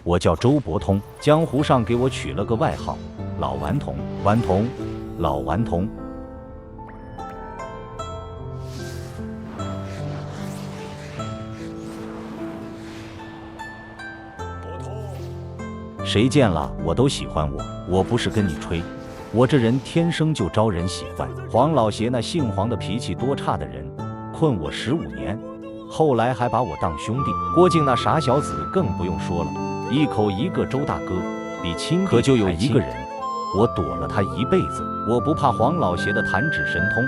我叫周伯通，江湖上给我取了个外号，老顽童，顽童，老顽童。谁见了我都喜欢我，我不是跟你吹，我这人天生就招人喜欢。黄老邪那姓黄的脾气多差的人，困我15年，后来还把我当兄弟。郭靖那傻小子更不用说了，一口一个周大哥，比亲可就有一个人，我躲了他一辈子。我不怕黄老邪的弹指神通，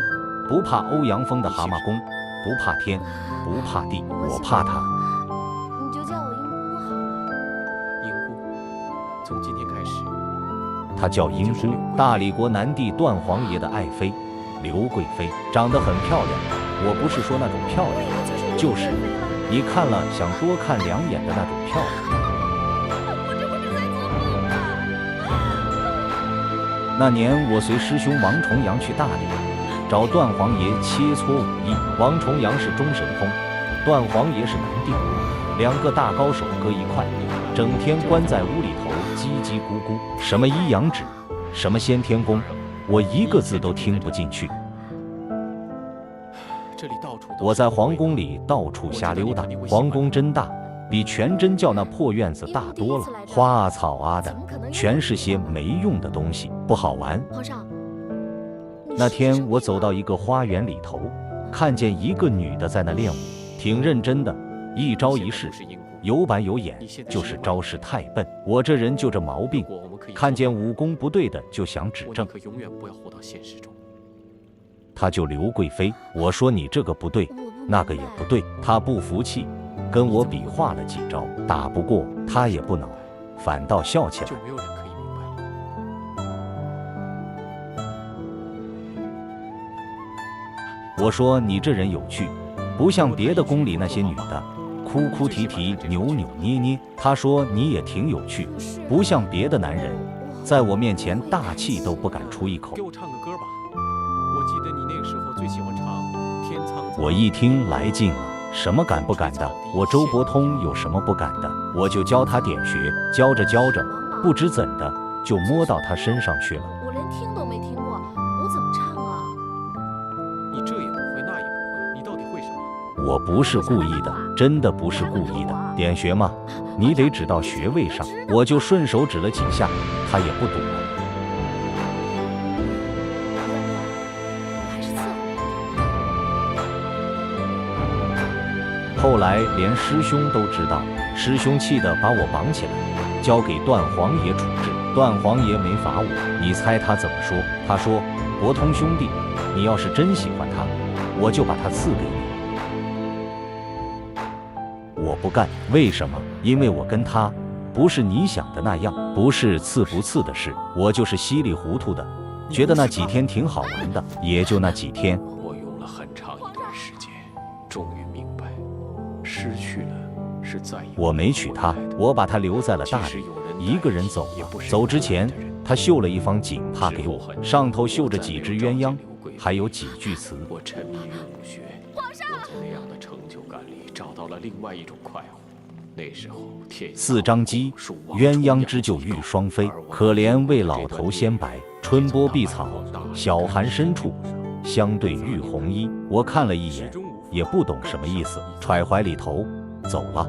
不怕欧阳锋的蛤蟆功，不怕天，不怕地，我怕他。你就叫我英姑好了。英姑，从今天开始，她叫英姑，大理国南帝段皇爷的爱妃，刘贵妃，长得很漂亮。我不是说那种漂亮，就是你看了想多看2眼的那种漂亮。我这不是在做梦吗？那年我随师兄王重阳去大理，找段皇爷切磋武艺。王重阳是中神通，段皇爷是南帝，2个大高手搁一块，整天关在屋里头叽叽咕咕，什么一阳指，什么先天功，我一个字都听不进去。这里到处我在皇宫里到处瞎溜达，皇宫真大，比全真教那破院子大多了，花啊草啊的，全是些没用的东西，不好玩。皇上，那天我走到一个花园里头，看见一个女的在那练武，挺认真的，一招一式有板有眼，就是招式太笨。我这人就这毛病，看见武功不对的就想指正。可永远不要活到现实中。她就刘贵妃，我说你这个不对，那个也不对，她不服气，跟我比划了几招，打不过她也不恼，反倒笑起来。就没有人可以明白了。我说你这人有趣，不像别的宫里那些女的，哭哭啼啼，扭扭捏捏。她说你也挺有趣，不像别的男人，在我面前大气都不敢出一口。给我唱个歌吧，我记得你那个时候最喜欢唱《天苍》。我一听来劲了，什么敢不敢的？我周伯通有什么不敢的？我就教他点穴，教着教着，不知怎的就摸到他身上去了。我连听都没听过，我怎么唱啊？你这也不会，那也不会，你到底会什么？我不是故意的，真的不是故意的。点穴嘛，你得指到穴位上，我就顺手指了几下，他也不躲了。还是伺候。后来连师兄都知道，师兄气得把我绑起来，交给段皇爷处置。段皇爷没罚我，你猜他怎么说？他说：“伯通兄弟，你要是真喜欢他，我就把他赐给你。”我不干，为什么？因为我跟他不是你想的那样，不是赐不赐的事，我就是稀里糊涂的，觉得那几天挺好玩的，也就那几天。我用了很长一段时间，终于明白，失去了是再也我没娶她，我把她留在了大理，一个人走了。走之前，她绣了一方锦帕给我，上头绣着几只鸳鸯，还有几句词。我沉迷于武学，我在那样的成就感里找到了另外一种快活。那时候天4张机，鸳鸯织就玉双飞，可怜为老头先白，春波碧草，小寒深处，相对玉红衣。我看了一眼，也不懂什么意思，揣怀里头走了。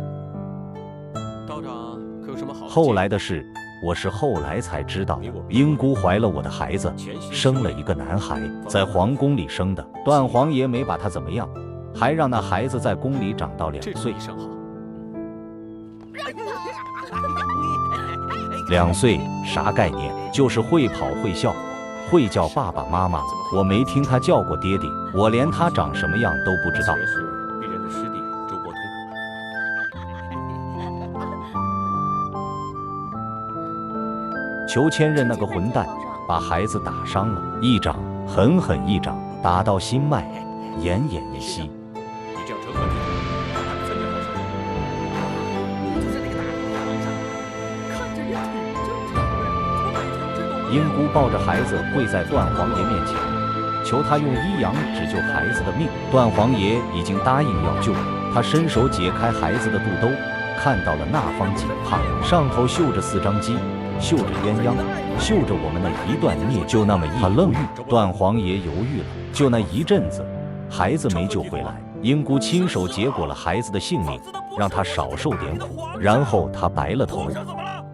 道长可有什么好？后来的事，我是后来才知道，英姑怀了我的孩子，生了一个男孩，在皇宫里生的。段皇爷没把他怎么样，还让那孩子在宫里长到2岁。2岁啥概念？就是会跑会笑，会叫爸爸妈妈。我没听他叫过爹爹，我连他长什么样都不知道。是鄙人的师弟周伯通。裘千仞那个混蛋把孩子打伤了，一掌狠狠一掌，打到心脉，奄奄一息。你这样成何体统？还不参加好生？你就是那个大皇上，看着也挺正常的。我每天只懂得英姑抱着孩子跪在段皇爷面前，求他用一阳指救孩子的命。段皇爷已经答应要救，他伸手解开孩子的肚兜，看到了那方锦帕，上头绣着4张鸡，绣着鸳鸯，绣着我们那一段孽。就那么一愣，段皇爷犹豫了，就那一阵子，孩子没救回来。英姑亲手结果了孩子的性命，让他少受点苦。然后他白了头。皇上怎么了？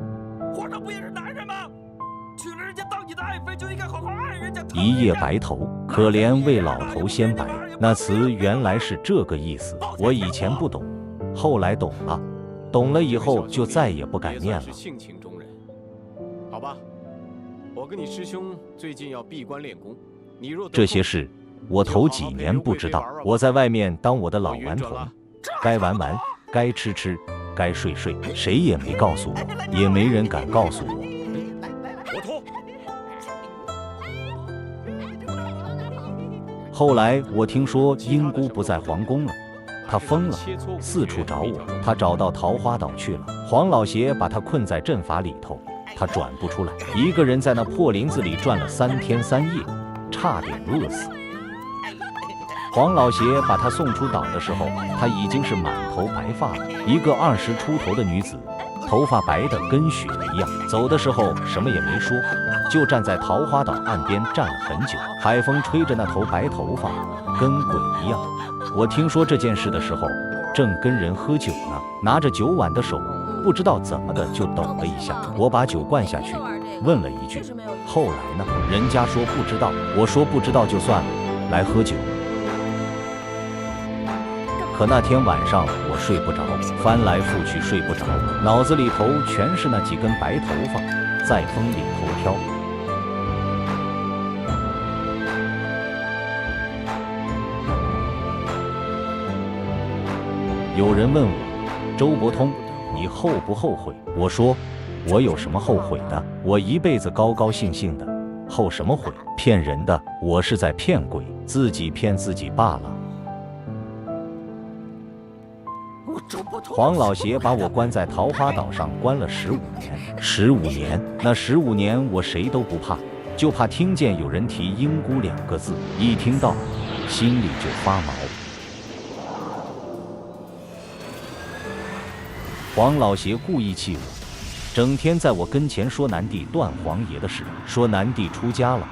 皇上不也是男人吗？娶了人家当你的爱妃，就应该好好爱人家。一夜白头，可怜为老头先白。那词原来是这个意思，我以前不懂，后来懂了。懂了以后就再也不敢念了。性情中人，好吧，我跟你师兄最近要闭关练功，你若这些事我头几年不知道，我在外面当我的老顽童，该玩玩，该吃吃，该睡睡，谁也没告诉我，也没人敢告诉我。我脱。后来我听说英姑不在皇宫了，她疯了，四处找我。她找到桃花岛去了，黄老邪把她困在阵法里头，她转不出来，一个人在那破林子里转了3天3夜，差点饿死。黄老邪把她送出岛的时候，她已经是满头白发了，一个20出头的女子，头发白的跟雪一样。走的时候什么也没说，就站在桃花岛岸边站了很久，海风吹着那头白头发，跟鬼一样。我听说这件事的时候，正跟人喝酒呢，拿着酒碗的手不知道怎么的就抖了一下。我把酒灌下去，问了一句：“后来呢？”人家说不知道。我说不知道就算了，来喝酒。可那天晚上我睡不着，翻来覆去睡不着，脑子里头全是那几根白头发在风里头飘。有人问我，周伯通，你后不后悔？我说，我有什么后悔的？我一辈子高高兴兴的，后什么悔？骗人的，我是在骗鬼，自己骗自己罢了。黄老邪把我关在桃花岛上，关了15年。15年，那15年我谁都不怕，就怕听见有人提英姑2个字，一听到，心里就发毛。黄老邪故意气我，整天在我跟前说南帝段皇爷的事，说南帝出家了，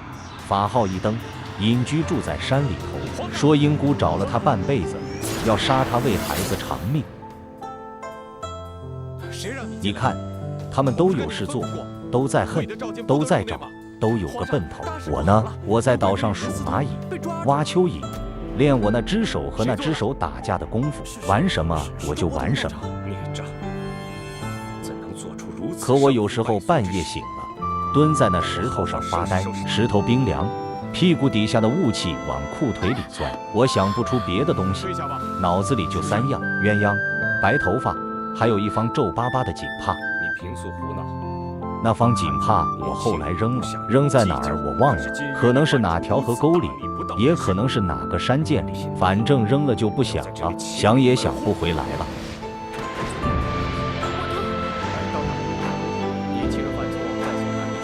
法号一登，隐居住在山里头，说英姑找了他半辈子，要杀他为孩子偿命。你看，他们都有事做，都在恨，都在找，都有个奔头。我呢，我在岛上数蚂蚁，挖蚯蚓，练我那只手和那只手打架的功夫，玩什么我就玩什么。可我有时候半夜醒了，蹲在那石头上发呆，石头冰凉，屁股底下的雾气往裤腿里钻，我想不出别的东西，脑子里就3样：鸳鸯、白头发，还有一方皱巴巴的锦帕。你平素胡闹。那方锦帕我后来扔了，扔在哪儿我忘了，可能是哪条河沟里，也可能是哪个山涧里，反正扔了就不想了，想也想不回来了。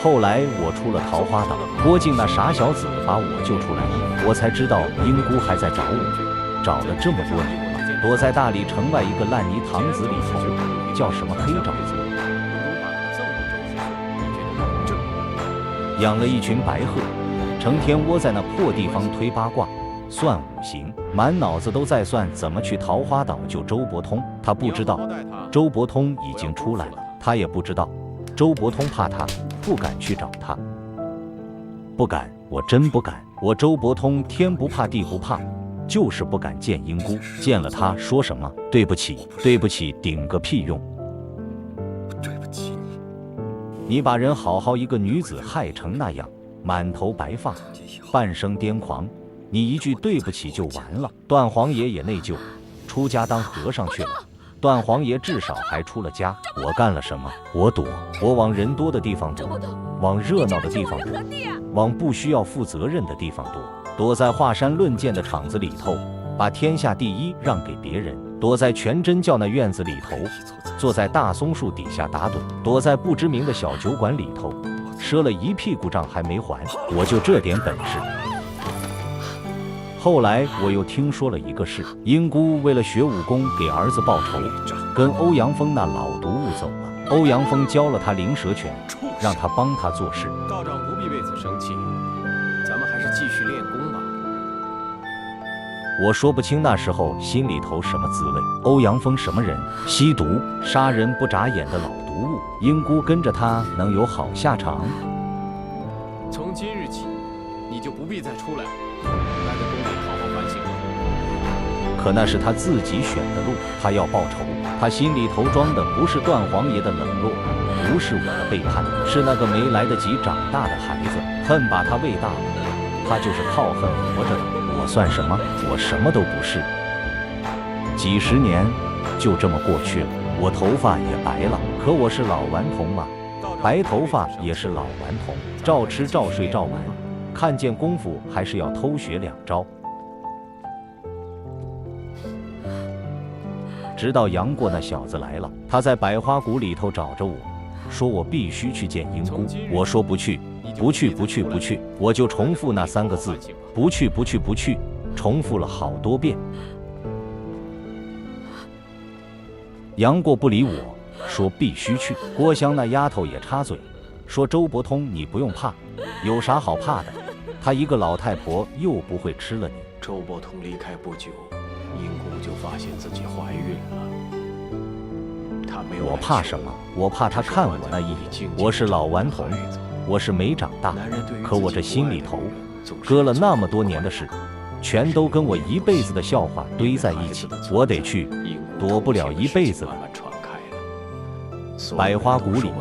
后来我出了桃花岛，郭靖那傻小子把我救出来了，我才知道英姑还在找我，找了这么多年了，躲在大理城外一个烂泥塘子里头，叫什么黑沼泽，养了一群白鹤，成天窝在那破地方推八卦，算五行，满脑子都在算怎么去桃花岛救周伯通。他不知道周伯通已经出来了，他也不知道周伯通怕他，不敢去找他。不敢，我真不敢。我周伯通天不怕地不怕，就是不敢见英姑。见了他说什么对不起，对不起顶个屁用。对不起你把人好好一个女子害成那样，满头白发，半生癫狂，你一句对不起就完了。段皇爷也内疚，出家当和尚去了。段皇爷至少还出了家。我干了什么？我躲，我往人多的地方躲，往热闹的地方躲，往不需要负责任的地方躲。躲在华山论剑的场子里头，把天下第一让给别人；躲在全真教那院子里头，坐在大松树底下打盹；躲在不知名的小酒馆里头，赊了一屁股账还没还。我就这点本事。后来我又听说了一个事，英姑为了学武功给儿子报仇，跟欧阳锋那老毒物走了。欧阳锋教了他灵蛇拳，让他帮他做事。道长不必为此生气，咱们还是继续练功吧。我说不清那时候心里头什么滋味。欧阳锋什么人？吸毒、杀人不眨眼的老毒物。英姑跟着他能有好下场？从今日起，你就不必再出来了，待在宫里好好反省吧。可那是他自己选的路，他要报仇。他心里头装的不是段皇爷的冷落，不是我的背叛，是那个没来得及长大的孩子，恨把他喂大了。他就是靠恨活着的，我算什么？我什么都不是。几十年就这么过去了，我头发也白了，可我是老顽童嘛，白头发也是老顽童，照吃照睡照玩，看见功夫还是要偷学2招。直到杨过那小子来了，他在百花谷里头找着我，说我必须去见英姑。我说不去，不去，不去，不去，我就重复那3个字，不去，不去，不去，重复了好多遍。杨过不理我，说必须去。郭襄那丫头也插嘴，说周伯通你不用怕，有啥好怕的？她一个老太婆又不会吃了你。周伯通离开不久，英姑就发现自己怀孕了。她没有。我怕什么？我怕她看我那一眼。我是老顽童，我是没长大，可我这心里头搁了那么多年的事，全都跟我一辈子的笑话堆在一起。我得去，躲不了一辈子的。百花谷里，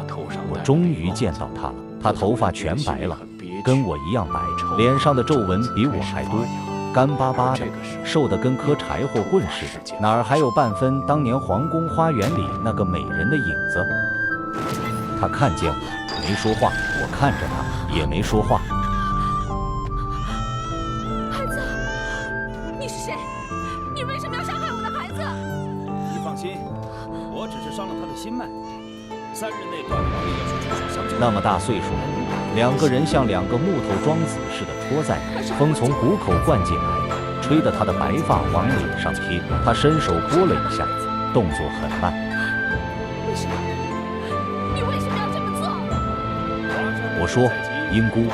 我终于见到她了。她头发全白了，跟我一样白，脸上的皱纹比我还多，干巴巴的，瘦得跟颗柴火棍似的，哪儿还有半分当年皇宫花园里那个美人的影子？她看见我没说话，我看着她也没说话。孩子，你是谁？你为什么要杀害我的孩子？你放心，我只是伤了他的心脉。3日内段王爷要是出手相救，那么大岁数了，2个人像2个木头桩子似的戳在那，风从虎口灌进来，吹得他的白发往脸上贴。他伸手拨了一下，动作很慢。为什么？你为什么要这么做？我说，英姑，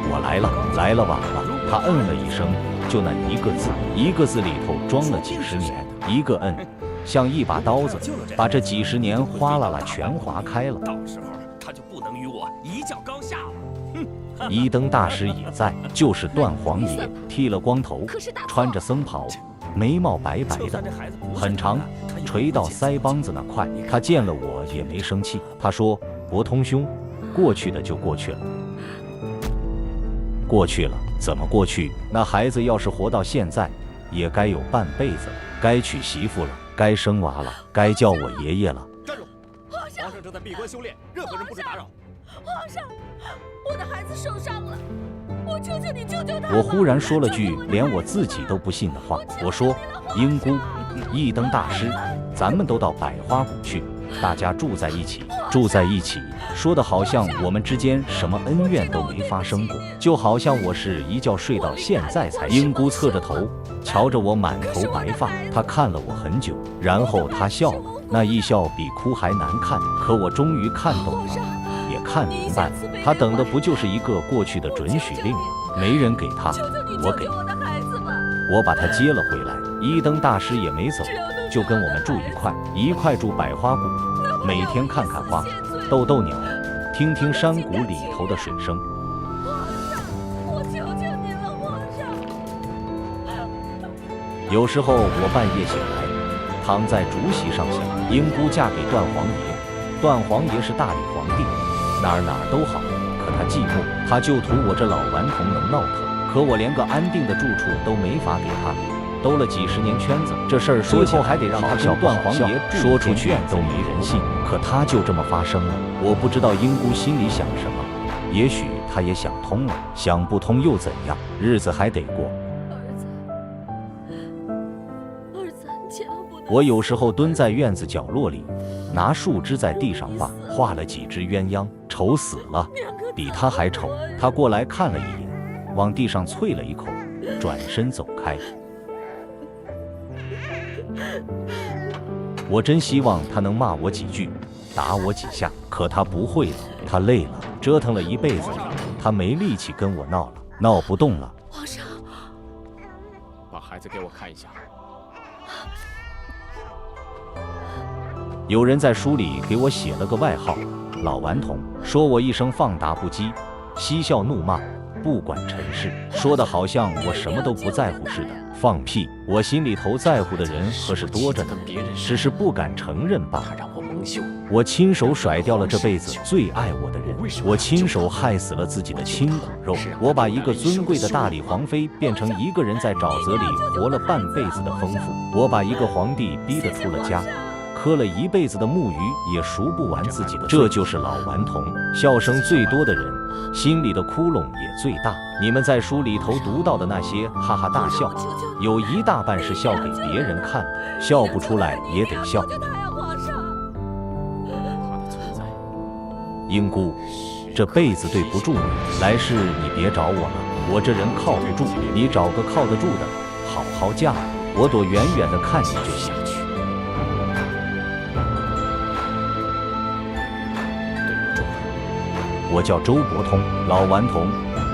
我来了，来了晚了。他嗯了一声，就那一个字，一个字里头装了几十年，一个嗯，像一把刀子，把这几十年哗啦啦全划开了。到时候他就不能与我一较高下了。一灯大师也在，就是段皇爷，剃了光头，穿着僧袍，眉毛白白的，很长，垂到腮帮子那块。他见了我也没生气，他说：“伯通兄，过去的就过去了。过去了，怎么过去？那孩子要是活到现在，也该有半辈子了，该娶媳妇了，该生娃了，该叫我爷爷了。”站住！皇上正在闭关修炼，任何人不准打扰。皇上，我的孩子受伤了，我求求你救救他！我忽然说了句连我自己都不信的话，我说：“英姑，一灯大师，咱们都到百花谷去，大家住在一起，住在一起。”说的好像我们之间什么恩怨都没发生过，就好像我是一觉睡到现在才。英姑侧着头，瞧着我满头白发，她看了我很久，然后她笑了，那一笑比哭还难看。可我终于看懂了，也看明白了，她等的不就是一个过去的准许令吗？没人给她，我给。我把她接了回来，一灯大师也没走，就跟我们住一块住百花谷，每天看看花，逗逗鸟，听听山谷里头的水声。我求求你了，皇上！有时候我半夜醒来，躺在竹席上想，英姑嫁给段皇爷，段皇爷是大理皇帝，哪儿都好，可他寂寞，他就图我这老顽童能闹腾，可我连个安定的住处都没法给他。兜了几十年圈子，这事儿说起来还得让他跟段皇爷说出去都没人信，可他就这么发生了。我不知道英姑心里想什么，也许她也想通了，想不通又怎样？日子还得过。儿子，你千万不能。我有时候蹲在院子角落里，拿树枝在地上画了几只鸳鸯，丑死了，比他还丑。他过来看了一眼，往地上啐了一口，转身走开。我真希望他能骂我几句，打我几下，可他不会了，他累了，折腾了一辈子了，他没力气跟我闹了，闹不动了。皇上，把孩子给我看一下。有人在书里给我写了个外号“老顽童”，说我一生放达不羁，嬉笑怒骂，不管尘事，说的好像我什么都不在乎似的。放屁！我心里头在乎的人可是多着呢，只是不敢承认罢了。他让我蒙羞，我亲手甩掉了这辈子最爱我的人，我亲手害死了自己的亲骨肉，我把一个尊贵的大理皇妃变成一个人在沼泽里活了半辈子的疯妇，我把一个皇帝逼得出了家，磕了一辈子的木鱼也赎不完自己的罪。这就是老顽童，笑声最多的人，心里的窟窿也最大。你们在书里头读到的那些哈哈大笑，有一大半是笑给别人看的，笑不出来也得笑。救他呀，皇上！他的存在，英姑，这辈子对不住你，来世你别找我了，我这人靠不住，你找个靠得住的，好好嫁我，我躲远远的看你就行。我叫周伯通，老顽童，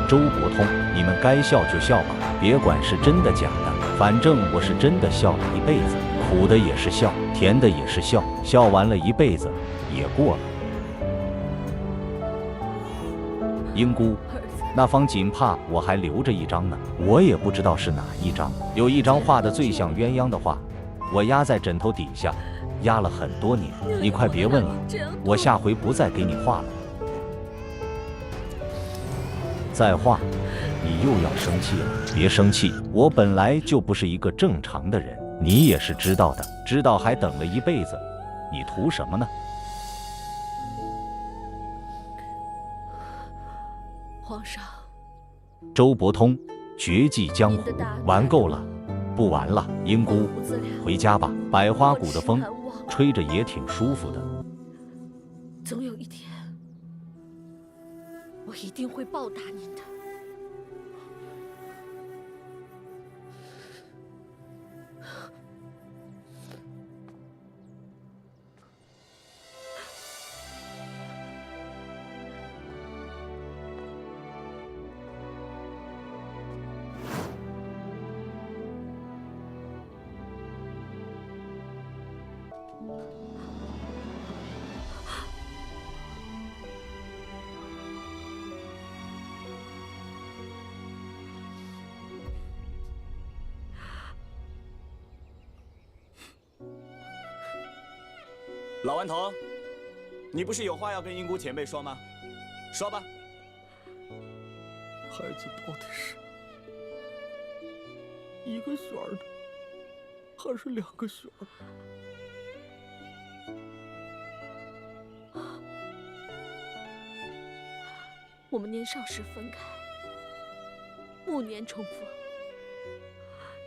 周伯通，你们该笑就笑吧，别管是真的假的，反正我是真的笑了一辈子，苦的也是笑，甜的也是笑，笑完了一辈子也过了。英姑，那方锦帕我还留着一张呢，我也不知道是哪一张，有一张画的最像鸳鸯的画，我压在枕头底下，压了很多年，你快别问了，我下回不再给你画了。再画，你又要生气了。别生气，我本来就不是一个正常的人，你也是知道的，知道还等了一辈子，你图什么呢？皇上，周伯通，绝技江湖，玩够了，不玩了。英姑，回家吧，百花谷的风吹着也挺舒服的。总有一天，我一定会报答您的。老顽童，你不是有话要跟英姑前辈说吗？说吧。孩子到底是一个旋儿呢，还是两个旋儿？我们年少时分开，暮年重逢。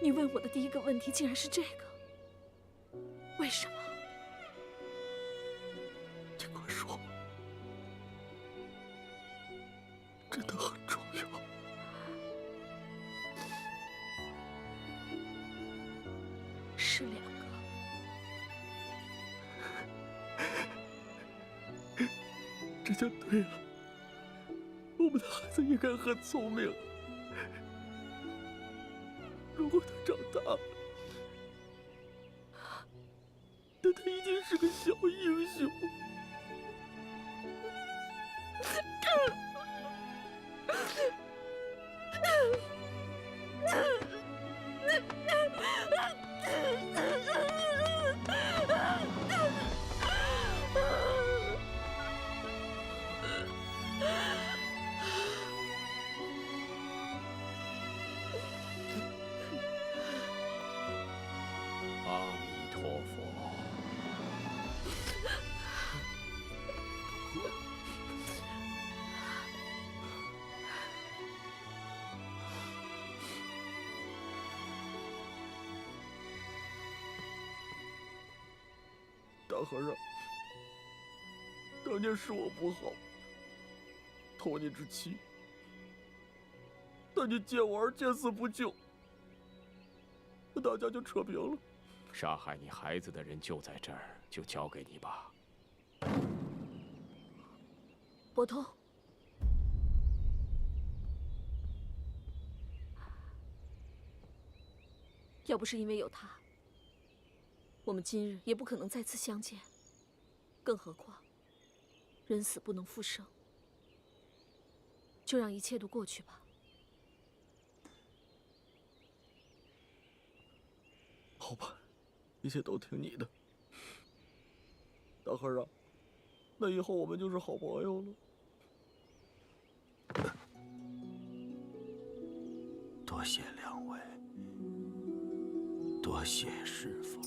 你问我的第一个问题竟然是这个，为什么？你快说吧，真的很重要。是两个。这就对了。我们的孩子应该很聪明。如果他长大了，那他一定是个小英雄。阿弥陀佛。大和尚，当年是我不好，偷你之妻，但你见我儿见死不救，大家就扯平了。杀害你孩子的人就在这儿，就交给你吧。伯通，要不是因为有他，我们今日也不可能再次相见。更何况，人死不能复生，就让一切都过去吧。好吧，一切都听你的。大和啊，那以后我们就是好朋友了。多谢两位，多谢师父。